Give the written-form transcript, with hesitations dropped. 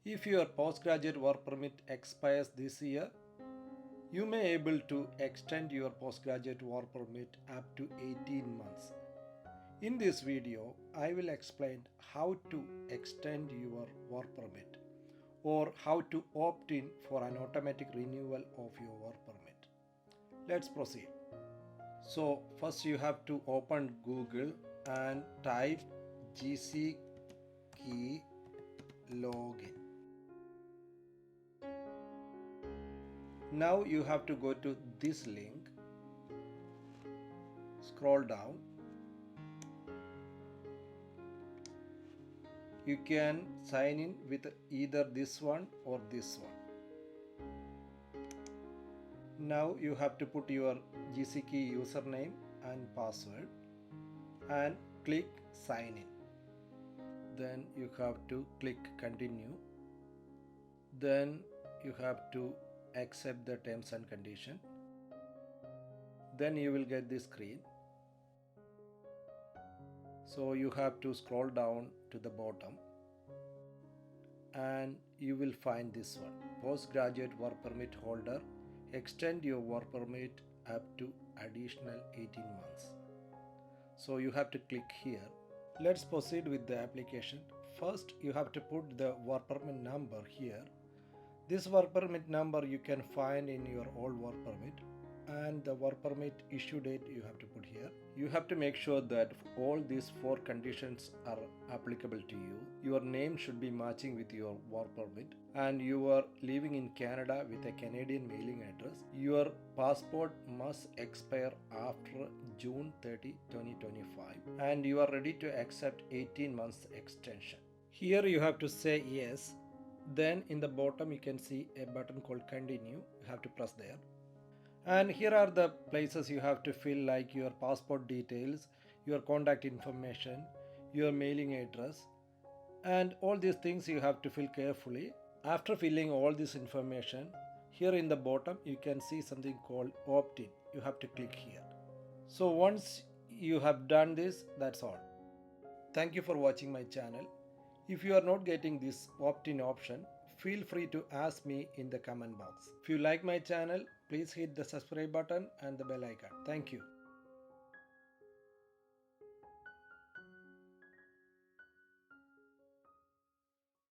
If your postgraduate work permit expires this year, you may able to extend your postgraduate work permit up to 18 months. In this video, I will explain how to extend your work permit or how to opt in for an automatic renewal of your work permit. Let's proceed. So first you have to open Google and type GC key login. Now you have to go to this link, scroll down. You can sign in with either this one or this one. Now you have to put your GC key username and password and click sign in. Then you have to click continue. Then you have to accept the terms and condition. Then you will get this screen. So you have to scroll down to the bottom and you will find this one, postgraduate work permit holder, extend your work permit up to additional 18 months. So you have to click here. Let's proceed with the application. First you have to put the work permit number here. This work permit number you can find in your old work permit, and the work permit issue date you have to put here. You have to make sure that all these 4 conditions are applicable to you. Your name should be matching with your work permit, and you are living in Canada with a Canadian mailing address. Your passport must expire after June 30, 2025, and you are ready to accept 18 months extension. Here you have to say yes. Then in the bottom you can see a button called continue. You have to press there. And here are the places you have to fill, like your passport details, your contact information, your mailing address, and all these things you have to fill carefully. After filling all this information, here in the bottom you can see something called opt-in. You have to click here. So once you have done this, that's all. Thank you for watching my channel. If you are not getting this opt-in option, feel free to ask me in the comment box. If you like my channel, please hit the subscribe button and the bell icon. Thank you.